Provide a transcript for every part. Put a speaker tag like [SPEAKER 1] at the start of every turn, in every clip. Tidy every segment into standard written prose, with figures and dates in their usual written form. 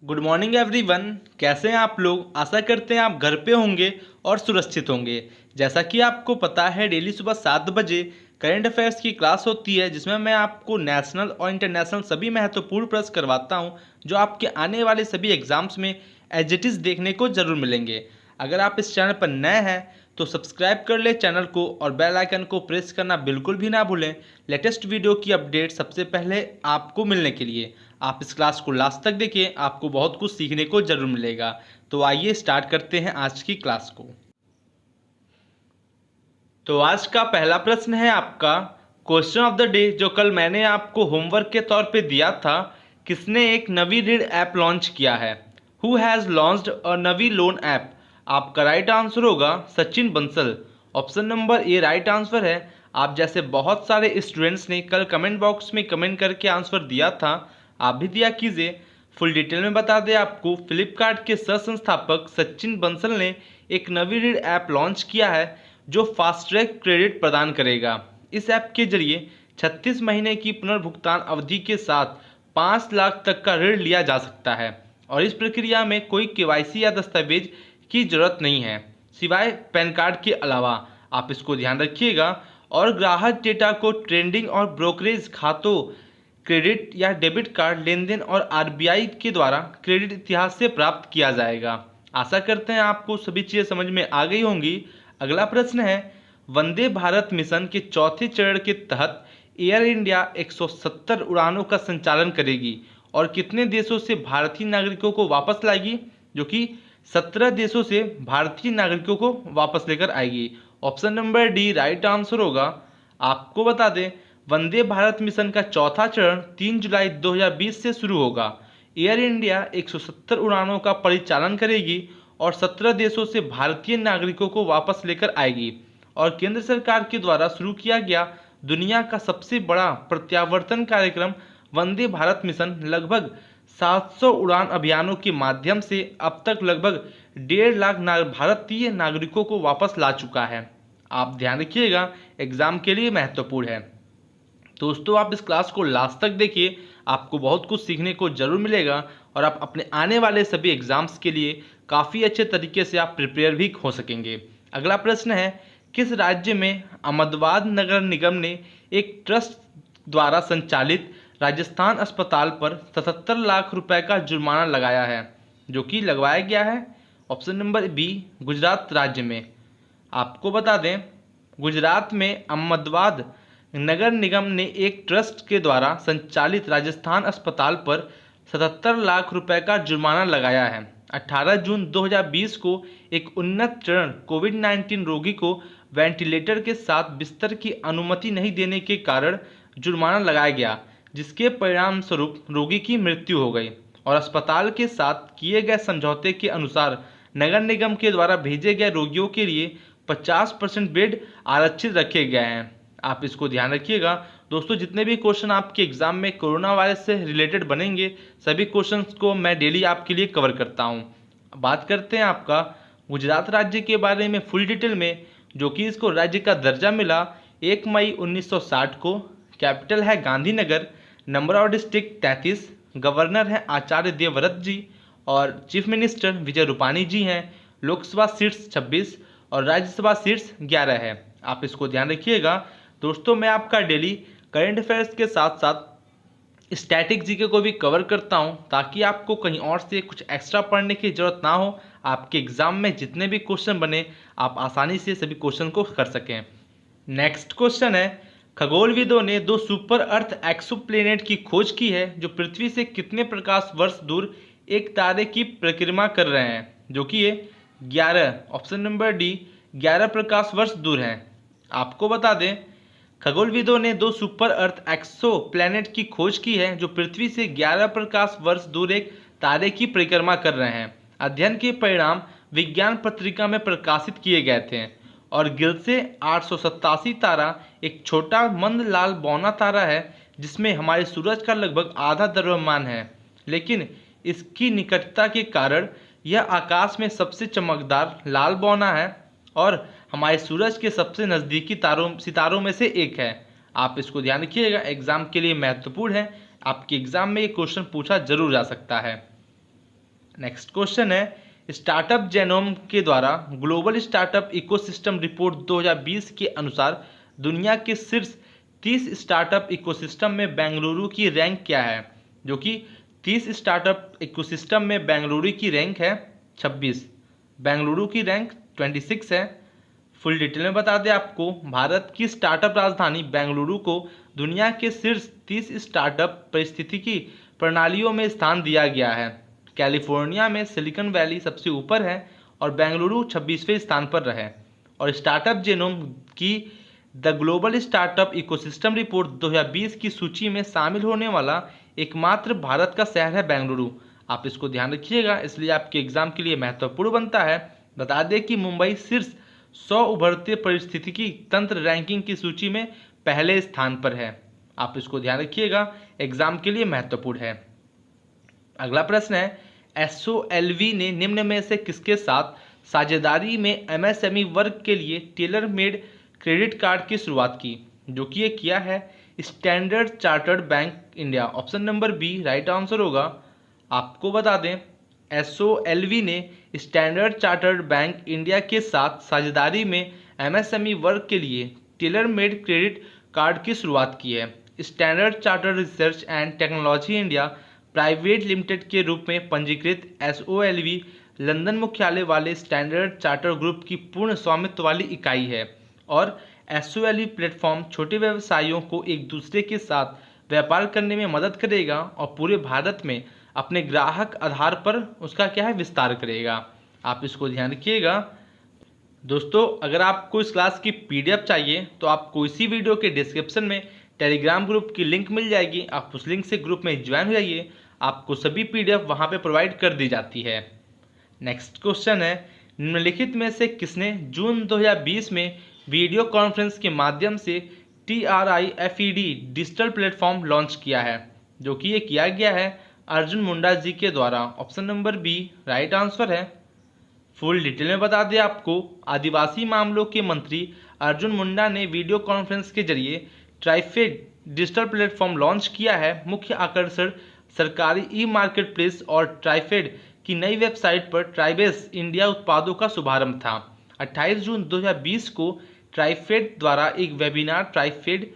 [SPEAKER 1] Good morning everyone. कैसे हैं आप लोग? आशा करते हैं आप घर पे होंगे और सुरक्षित होंगे। जैसा कि आपको पता है, डेली सुबह 7 बजे करंट अफेयर्स की क्लास होती है, जिसमें मैं आपको नेशनल और इंटरनेशनल सभी महत्वपूर्ण प्रश्न करवाता हूं, जो आपके आने वाले सभी एग्जाम्स में एज इट इज़ देखने को जरूर मिलेंगे। अगर आप इस चैनल पर नए हैं तो सब्सक्राइब कर ले चैनल को और बेल आइकन को प्रेस करना बिल्कुल भी ना भूलें, लेटेस्ट वीडियो की अपडेट सबसे पहले आपको मिलने के लिए। आप इस क्लास को लास्ट तक देखिए, आपको बहुत कुछ सीखने को जरूर मिलेगा। तो आइए स्टार्ट करते हैं आज की क्लास को। तो आज का पहला प्रश्न है आपका क्वेश्चन ऑफ द डे, जो कल मैंने आपको होमवर्क के तौर पे दिया था। किसने एक नवी ऋण ऐप लॉन्च किया है? Who has launched a Navi loan app? आपका राइट आंसर होगा Sachin Bansal. Option number A right answer है। आप जैसे बहुत सारे स्टूडेंट्स ने कल कमेंट बॉक्स में कमेंट करके आंसर दिया था, आप भी दिया कीजिए। फुल डिटेल में बता दें आपको, फ्लिपकार्ट के सह संस्थापक सचिन बंसल ने एक नवी ऋण ऐप लॉन्च किया है जो फास्ट ट्रैक क्रेडिट प्रदान करेगा। इस ऐप के जरिए 36 महीने की पुनर्भुगतान अवधि के साथ 5 लाख तक का ऋण लिया जा सकता है और इस प्रक्रिया में कोई केवाईसी या दस्तावेज की जरूरत नहीं है, सिवाय पैन कार्ड के अलावा। आप इसको ध्यान रखिएगा। और ग्राहक डेटा को ट्रेडिंग और ब्रोकरेज खातों, क्रेडिट या डेबिट कार्ड लेन देन और आरबीआई के द्वारा क्रेडिट इतिहास से प्राप्त किया जाएगा। आशा करते हैं आपको सभी चीज़ें समझ में आ गई होंगी। अगला प्रश्न है, वंदे भारत मिशन के चौथे चरण के तहत एयर इंडिया 170 उड़ानों का संचालन करेगी और कितने देशों से भारतीय नागरिकों को वापस लाएगी? जो कि 17 देशों से भारतीय नागरिकों को वापस लेकर आएगी। Option number D right answer होगा। आपको बता दें, वंदे भारत मिशन का चौथा चरण 3 जुलाई 2020 से शुरू होगा। एयर इंडिया 170 उड़ानों का परिचालन करेगी और 17 देशों से भारतीय नागरिकों को वापस लेकर आएगी और केंद्र सरकार के द्वारा शुरू किया गया दुनिया का सबसे बड़ा प्रत्यावर्तन कार्यक्रम वंदे भारत मिशन लगभग 700 उड़ान अभियानों के माध्यम से अब तक लगभग 1.5 लाख भारतीय नागरिकों को वापस ला चुका है। आप ध्यान रखिएगा, एग्जाम के लिए महत्वपूर्ण है। दोस्तों, आप इस क्लास को लास्ट तक देखिए, आपको बहुत कुछ सीखने को जरूर मिलेगा और आप अपने आने वाले सभी एग्जाम्स के लिए काफ़ी अच्छे तरीके से आप प्रिपेयर भी हो सकेंगे। अगला प्रश्न है, किस राज्य में अहमदाबाद नगर निगम ने एक ट्रस्ट द्वारा संचालित राजस्थान अस्पताल पर 77 लाख रुपए का जुर्माना लगाया है? जो कि लगवाया गया है। ऑप्शन नंबर बी गुजरात राज्य में। आपको बता दें, गुजरात में अहमदाबाद नगर निगम ने एक ट्रस्ट के द्वारा संचालित राजस्थान अस्पताल पर 77 लाख रुपए का जुर्माना लगाया है। 18 जून 2020 को एक उन्नत चरण कोविड-19 रोगी को वेंटिलेटर के साथ बिस्तर की अनुमति नहीं देने के कारण जुर्माना लगाया गया, जिसके परिणाम स्वरूप रोगी की मृत्यु हो गई और अस्पताल के साथ किए गए समझौते के अनुसार नगर निगम के द्वारा भेजे गए रोगियों के लिए 50% बेड आरक्षित रखे गए हैं। आप इसको ध्यान रखिएगा। दोस्तों, जितने भी क्वेश्चन आपके एग्जाम में कोरोना वायरस से रिलेटेड बनेंगे, सभी क्वेश्चंस को मैं डेली आपके लिए कवर करता हूं। बात करते हैं आपका गुजरात राज्य के बारे में फुल डिटेल में, जो कि इसको राज्य का दर्जा मिला 1 मई 1960 को। कैपिटल है Gandhinagar. Number of district 33। Governor हैं आचार्य देवव्रत जी और चीफ मिनिस्टर विजय रूपाणी जी हैं। लोकसभा सीट्स 26 और राज्यसभा सीट्स 11 है। आप इसको ध्यान रखिएगा। दोस्तों, मैं आपका डेली करंट अफेयर्स के साथ साथ स्टैटिक जीके को भी कवर करता हूं, ताकि आपको कहीं और से कुछ एक्स्ट्रा पढ़ने की जरूरत ना हो। आपके एग्जाम में जितने भी क्वेश्चन बने, आप आसानी से सभी क्वेश्चन को कर सकें। नेक्स्ट क्वेश्चन है, खगोलविदों ने 2 सुपर अर्थ एक्सोप्लैनेट की खोज की है जो पृथ्वी से कितने प्रकाश वर्ष दूर एक तारे की परिक्रमा कर रहे हैं? जो कि ये 11। ऑप्शन नंबर डी 11 प्रकाश वर्ष दूर हैं। आपको बता दें, खगोलविदों ने 2 सुपर अर्थ एक्सो प्लैनेट की खोज की है जो पृथ्वी से 11 प्रकाश वर्ष दूर एक तारे की परिक्रमा कर रहे हैं। अध्ययन के परिणाम विज्ञान पत्रिका में प्रकाशित किए गए थे और गिल से 887 तारा एक छोटा मंद लाल बौना तारा है, जिसमें हमारे सूरज का लगभग आधा द्रव्यमान है, लेकिन इसकी निकटता के कारण यह आकाश में सबसे चमकदार लाल बौना है और हमारे सूरज के सबसे नज़दीकी सितारों में से एक है। आप इसको ध्यान रखिएगा, एग्जाम के लिए महत्वपूर्ण है। आपके एग्जाम में ये क्वेश्चन पूछा जरूर जा सकता है। नेक्स्ट क्वेश्चन है, स्टार्टअप जेनोम के द्वारा ग्लोबल स्टार्टअप इकोसिस्टम रिपोर्ट 2020 के अनुसार दुनिया के शीर्ष 30 स्टार्टअप इकोसिस्टम में बेंगलुरु की रैंक क्या है? जो कि 30 स्टार्टअप इकोसिस्टम में बेंगलुरु की रैंक है 26, बेंगलुरु की रैंक 26 है। फुल डिटेल में बता दें आपको, भारत की स्टार्टअप राजधानी बेंगलुरु को दुनिया के शीर्ष 30 स्टार्टअप पारिस्थितिकी प्रणालियों में स्थान दिया गया है। कैलिफोर्निया में सिलिकॉन वैली सबसे ऊपर है और बेंगलुरु 26वें स्थान पर रहे। और स्टार्टअप जेनोम की the global startup ecosystem report 2020 की सूची में शामिल होने वाला एकमात्र भारत का शहर है बेंगलुरु। आप इसको ध्यान रखिएगा, इसलिए आपके एग्जाम के लिए महत्वपूर्ण बनता है। बता दें कि मुंबई शीर्ष 100 उभरते पारिस्थितिकी तंत्र रैंकिंग की सूची में पहले स्थान पर है। आप इसको ध्यान रखिएगा, एग्जाम के लिए महत्वपूर्ण है। अगला प्रश्न है, SOLV ने निम्न में से किसके साथ साझेदारी में MSME वर्ग के लिए टेलर मेड क्रेडिट कार्ड की शुरुआत की? जो कि ये किया है Standard Chartered Bank India. Option number B right answer होगा। आपको बता दें, SOLV ने स्टैंडर्ड चार्टर्ड बैंक इंडिया के साथ साझेदारी में MSME वर्ग के लिए टेलर मेड क्रेडिट कार्ड की शुरुआत की है। Standard chartered research and technology India private limited के रूप में पंजीकृत SOLV लंदन मुख्यालय वाले स्टैंडर्ड चार्टर ग्रुप की पूर्ण स्वामित्व वाली इकाई है और SOLV प्लेटफॉर्म छोटे व्यवसायियों को एक दूसरे के साथ व्यापार करने में मदद करेगा और पूरे भारत में अपने ग्राहक आधार पर उसका क्या है विस्तार करेगा। आप इसको ध्यान रखिएगा। दोस्तों, अगर आपको इस क्लास की PDF चाहिए तो आपको इसी वीडियो के डिस्क्रिप्शन में टेलीग्राम ग्रुप की लिंक मिल जाएगी। आप उस लिंक से ग्रुप में ज्वाइन हो जाइए, आपको सभी PDF वहां पे प्रोवाइड कर दी जाती है। नेक्स्ट क्वेश्चन है, निम्नलिखित में से किसने जून 2020 में वीडियो कॉन्फ्रेंस के माध्यम से TRIFED डिजिटल प्लेटफॉर्म लॉन्च किया है? जो कि ये किया गया है अर्जुन मुंडा जी के द्वारा। Option number B right answer है। फुल डिटेल में बता दें आपको, आदिवासी मामलों के मंत्री अर्जुन मुंडा ने वीडियो कॉन्फ्रेंस के जरिए ट्राइफेड डिजिटल प्लेटफॉर्म लॉन्च किया है। मुख्य आकर्षण सरकारी ई-मार्केट प्लेस और ट्राइफेड की नई वेबसाइट पर ट्राइबेस इंडिया उत्पादों का शुभारंभ था। 28 जून 2020 को ट्राइफेड द्वारा एक वेबिनार ट्राइफेड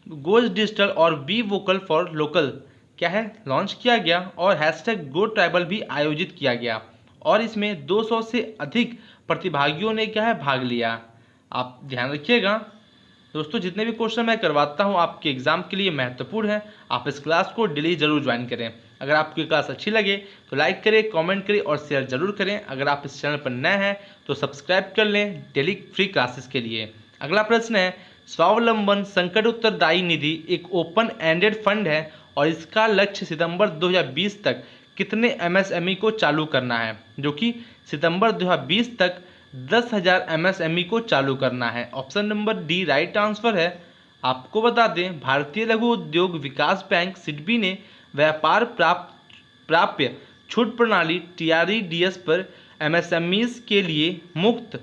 [SPEAKER 1] गोज डिजिटल और बी वोकल फॉर लोकल क्या है लॉन्च किया गया और #गो ट्राइबल भी आयोजित किया गया और इसमें 200 से अधिक प्रतिभागियों ने क्या है भाग लिया। आप ध्यान रखिएगा दोस्तों, जितने भी क्वेश्चन मैं करवाता हूं आपके एग्जाम के लिए महत्वपूर्ण है। आप इस क्लास को डेली जरूर ज्वाइन करें। अगर आपकी क्लास अच्छी लगे तो लाइक करें, कमेंट करें और शेयर जरूर करें। अगर आप इस चैनल पर नए हैं तो सब्सक्राइब कर लें डेली फ्री क्लासेस के लिए। अगला प्रश्न है, स्वावलंबन संकट उत्तरदायी निधि एक ओपन एंडेड फंड है और इसका लक्ष्य सितंबर 2020 तक कितने MSME को चालू करना है? जो कि सितंबर 2020 तक 10,000 MSME को चालू करना है। Option number D right answer है। आपको बता दें, भारतीय लघु उद्योग विकास बैंक सिडबी ने व्यापार प्राप्य छूट प्रणाली TREDS पर MSMEs के लिए मुफ्त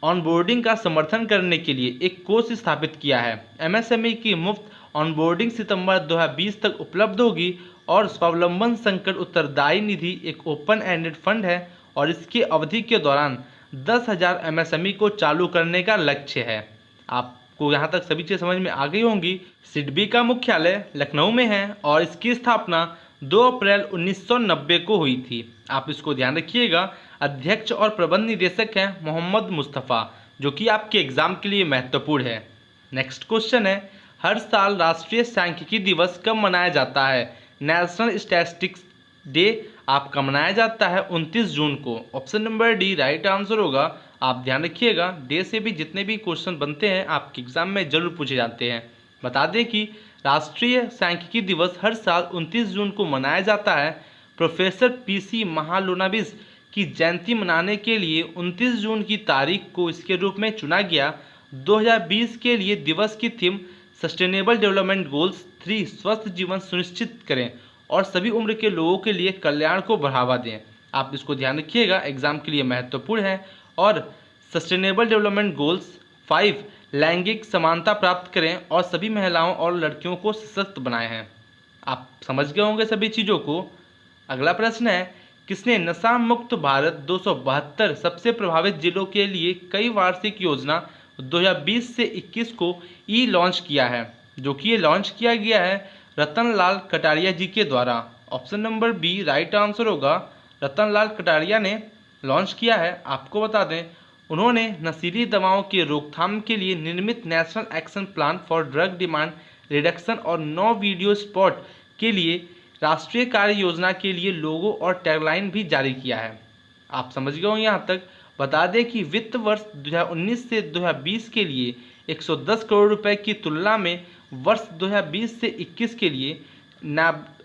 [SPEAKER 1] ऑनबोर्डिंग का समर्थन करने के लिए एक कोष स्थापित किया है। MSME की मुफ्त ऑनबोर्डिंग सितंबर 2020 तक उपलब्ध होगी और स्वावलंबन संकट उत्तरदायी निधि एक ओपन एंडेड फंड है और इसकी अवधि के दौरान 10,000 MSME को चालू करने का लक्ष्य है। आपको यहाँ तक सभी चीज़ समझ में आ गई होंगी। सिडबी का मुख्यालय लखनऊ में है और इसकी स्थापना 2 अप्रैल 1990 को हुई थी। आप इसको ध्यान रखिएगा। अध्यक्ष और प्रबंध निदेशक हैं मोहम्मद मुस्तफ़ा, जो कि आपके एग्जाम के लिए महत्वपूर्ण है। नेक्स्ट क्वेश्चन है, हर साल राष्ट्रीय सांख्यिकी दिवस कब मनाया जाता है? नेशनल स्टैटिस्टिक्स डे आपका मनाया जाता है 29 जून को। Option number D right answer होगा। आप ध्यान रखिएगा, डे से भी जितने भी क्वेश्चन बनते हैं आपके एग्जाम में जरूर पूछे जाते हैं। बता दें कि राष्ट्रीय सांख्यिकी दिवस हर साल 29 जून को मनाया जाता है। प्रोफेसर PC महालनोबिस की जयंती मनाने के लिए 29 जून की तारीख को इसके रूप में चुना गया। 2020 के लिए दिवस की थीम सस्टेनेबल डेवलपमेंट गोल्स 3 स्वस्थ जीवन सुनिश्चित करें और सभी उम्र के लोगों के लिए कल्याण को बढ़ावा दें। आप इसको ध्यान रखिएगा, एग्जाम के लिए महत्वपूर्ण है। और सस्टेनेबल डेवलपमेंट गोल्स 5 लैंगिक समानता प्राप्त करें और सभी महिलाओं और लड़कियों को सशक्त बनाए हैं। आप समझ गए होंगे सभी चीज़ों को। अगला प्रश्न है, किसने नशा मुक्त भारत 272 सबसे प्रभावित जिलों के लिए कई वार्षिक योजना 2020 से 21 को ई लॉन्च किया है, जो कि ये लॉन्च किया गया है रतन लाल कटारिया जी के द्वारा। Option number B right answer होगा, रतन लाल कटारिया ने लॉन्च किया है। आपको बता दें, उन्होंने नशीली दवाओं की रोकथाम के लिए निर्मित national action plan for drug demand reduction और नो वीडियो स्पॉट के लिए राष्ट्रीय कार्य योजना के लिए लोगो और टैगलाइन भी जारी किया है। आप समझ गए हो यहाँ तक। बता दें कि वित्त वर्ष 2019 से 2020 के लिए 110 करोड़ रुपए की तुलना में वर्ष 2020 से 21 के लिए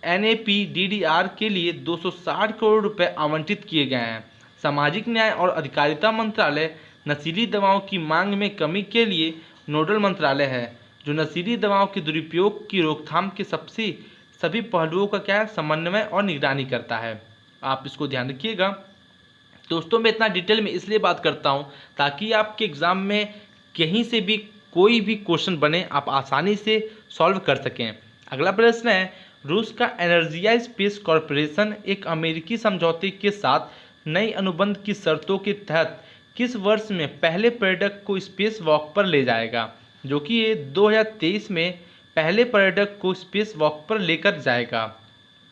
[SPEAKER 1] NAPDDR के लिए 260 करोड़ रुपए आवंटित किए गए हैं। सामाजिक न्याय और अधिकारिता मंत्रालय नशीली दवाओं की मांग में कमी के लिए नोडल मंत्रालय है, जो नशीली दवाओं के दुरुपयोग की रोकथाम के सभी पहलुओं का क्या है, समन्वय और निगरानी करता है। आप इसको ध्यान रखिएगा। दोस्तों, मैं इतना डिटेल में इसलिए बात करता हूँ ताकि आपके एग्ज़ाम में कहीं से भी कोई भी क्वेश्चन बने आप आसानी से सॉल्व कर सकें। अगला प्रश्न है, रूस का एनर्जिया स्पेस कॉरपोरेशन एक अमेरिकी समझौते के साथ नई अनुबंध की शर्तों के तहत किस वर्ष में पहले पर्यटक को स्पेस वॉक पर ले जाएगा, जो कि ये 2023 में पहले पर्यटक को स्पेस वॉक पर लेकर जाएगा।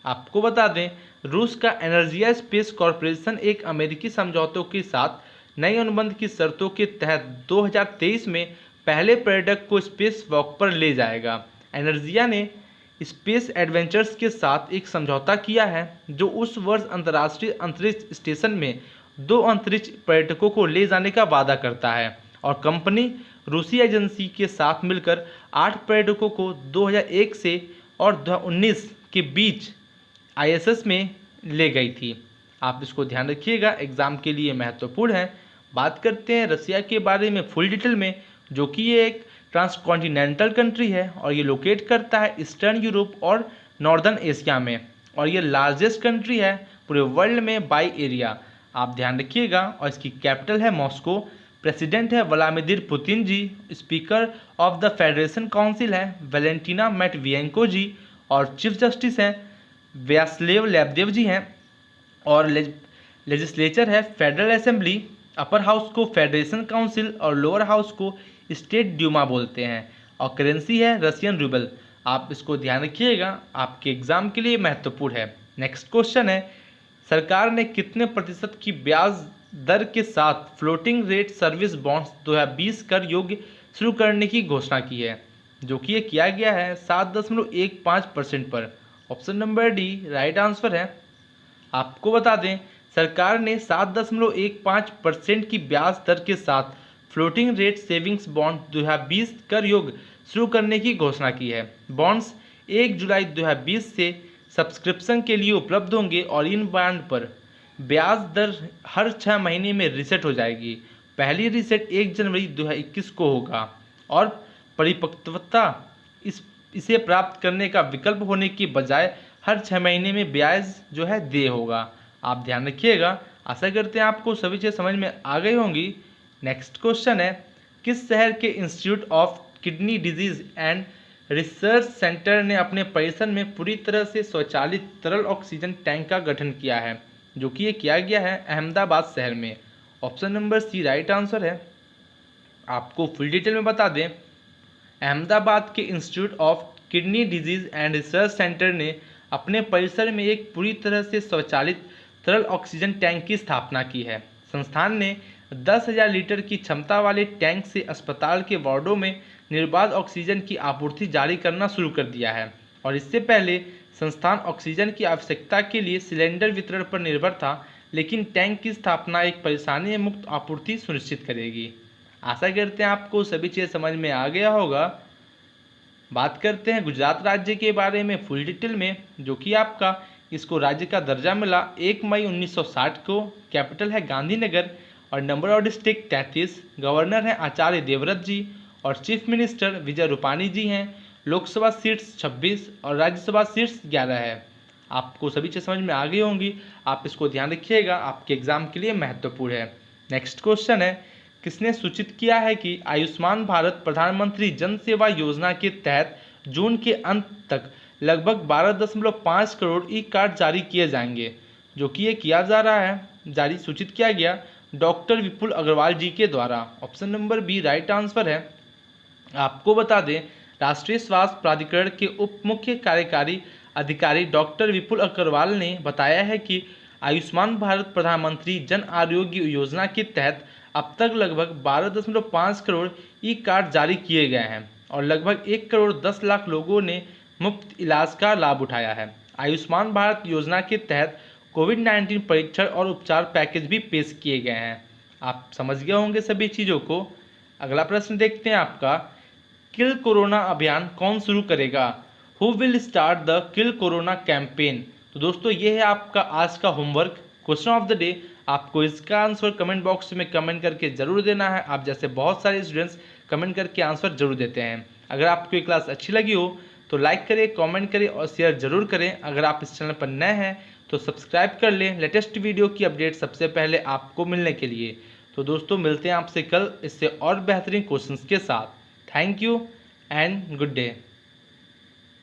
[SPEAKER 1] आपको बता दें, रूस का एनर्जिया स्पेस कॉरपोरेशन एक अमेरिकी समझौतों के साथ नई अनुबंध की शर्तों के तहत 2023 में पहले पर्यटक को स्पेस वॉक पर ले जाएगा। एनर्जिया ने स्पेस एडवेंचर्स के साथ एक समझौता किया है, जो उस वर्ष अंतर्राष्ट्रीय अंतरिक्ष स्टेशन में 2 अंतरिक्ष पर्यटकों को ले जाने का वादा करता है, और कंपनी रूसी एजेंसी के साथ मिलकर 8 पर्यटकों को 2001 से और 2019 के बीच ISS में ले गई थी। आप इसको ध्यान रखिएगा, एग्जाम के लिए महत्वपूर्ण है। बात करते हैं रसिया के बारे में फुल डिटेल में, जो कि ये एक ट्रांसकॉन्टिनेंटल कंट्री है और ये लोकेट करता है ईस्टर्न यूरोप और नॉर्दर्न एशिया में, और ये लार्जेस्ट कंट्री है पूरे वर्ल्ड में बाई एरिया। आप ध्यान रखिएगा। और इसकी कैपिटल है मॉस्को। प्रेसिडेंट है Vladimir Putin ji. Speaker of the Federation Council है वैलेंटिना मैटवियेंको जी, और चीफ जस्टिस हैं व्यास्लेव लेबदेव जी हैं, और लेजिस्लेचर है फेडरल असेंबली। अपर हाउस को फेडरेशन काउंसिल और लोअर हाउस को स्टेट ड्यूमा बोलते हैं, और करेंसी है रशियन रूबल। आप इसको ध्यान रखिएगा, आपके एग्जाम के लिए महत्वपूर्ण है। नेक्स्ट क्वेश्चन है, सरकार ने कितने प्रतिशत की ब्याज दर के साथ फ्लोटिंग रेट सर्विस बॉन्ड्स 2020 कर योग्य शुरू करने की घोषणा की है, जो कि ये किया गया है 7.15% पर। Option number D right answer है। आपको बता दें, सरकार ने 7.15% की ब्याज दर के साथ फ्लोटिंग रेट सेविंग्स बॉन्ड 2020 कर योग्य शुरू करने की घोषणा की है। बॉन्ड्स 1 जुलाई 2020 से सब्सक्रिप्शन के लिए उपलब्ध होंगे, और इन बॉन्ड पर ब्याज दर हर 6 महीने में रीसेट हो जाएगी। पहली रीसेट 1 जनवरी 2021 को होगा, और परिपक्वता इसे प्राप्त करने का विकल्प होने की बजाय हर 6 महीने में ब्याज जो है दे होगा। आप ध्यान रखिएगा। आशा करते हैं आपको सभी चीज़ समझ में आ गई होंगी। नेक्स्ट क्वेश्चन है, किस शहर के institute of kidney disease and research centre ने अपने परिसर में पूरी तरह से स्वचालित तरल ऑक्सीजन टैंक का गठन किया है, जो कि ये किया गया है अहमदाबाद शहर में। Option number C right answer है। आपको फुल डिटेल में बता दें, अहमदाबाद के institute of kidney disease and research centre ने अपने परिसर में एक पूरी तरह से स्वचालित तरल ऑक्सीजन टैंक की स्थापना की है। संस्थान ने 10,000 लीटर की क्षमता वाले टैंक से अस्पताल के वार्डों में निर्बाध ऑक्सीजन की आपूर्ति जारी करना शुरू कर दिया है, और इससे पहले संस्थान ऑक्सीजन की आवश्यकता के लिए सिलेंडर वितरण पर निर्भर था, लेकिन टैंक की स्थापना एक परेशानी मुक्त आपूर्ति सुनिश्चित करेगी। आशा करते हैं आपको सभी चीज़ समझ में आ गया होगा। बात करते हैं गुजरात राज्य के बारे में फुल डिटेल में, जो कि आपका इसको राज्य का दर्जा मिला 1 मई 1960 को। कैपिटल है गांधीनगर, और नंबर ऑफ डिस्ट्रिक्ट 33। गवर्नर हैं आचार्य देवव्रत जी, और चीफ मिनिस्टर विजय रूपाणी जी हैं। लोकसभा सीट्स 26 और राज्यसभा सीट्स 11 है। आपको सभी चीज़ समझ में आ गई होंगी। आप इसको ध्यान रखिएगा, आपके एग्जाम के लिए महत्वपूर्ण है। नेक्स्ट क्वेश्चन है, किसने सूचित किया है कि आयुष्मान भारत प्रधानमंत्री जन सेवा योजना के तहत जून के अंत तक लगभग 12.5 करोड़ ई कार्ड जारी किए जाएंगे, जो कि ये किया जा रहा है, जारी सूचित किया गया डॉक्टर विपुल अग्रवाल जी के द्वारा। Option number B right answer है। आपको बता दें, राष्ट्रीय स्वास्थ्य प्राधिकरण के उप मुख्य कार्यकारी अधिकारी डॉक्टर विपुल अग्रवाल ने बताया है कि आयुष्मान भारत प्रधानमंत्री जन आरोग्य योजना के तहत अब तक लगभग 12.5 करोड़ ई कार्ड जारी किए गए हैं और लगभग 1 करोड़ 10 लाख लोगों ने मुफ्त इलाज का लाभ उठाया है। आयुष्मान भारत योजना के तहत कोविड-19 परीक्षण और उपचार पैकेज भी पेश किए गए हैं। आप समझ गए होंगे सभी चीज़ों को। अगला प्रश्न देखते हैं आपका, किल कोरोना अभियान कौन शुरू करेगा? Who will start the kill corona campaign? तो दोस्तों ये है आपका आज का homework, question of the day. आपको इसका आंसर कमेंट बॉक्स में कमेंट करके जरूर देना है। आप जैसे बहुत सारे स्टूडेंट्स कमेंट करके आंसर जरूर देते हैं। अगर आपको ये क्लास अच्छी लगी हो तो लाइक करें, कमेंट करें और शेयर जरूर करें। अगर आप इस चैनल पर नए हैं तो सब्सक्राइब कर लें लेटेस्ट वीडियो की अपडेट सबसे पहले आपको मिलने के लिए। तो दोस्तों मिलते हैं आपसे कल इससे और बेहतरीन क्वेश्चंस के साथ। Thank you and good day.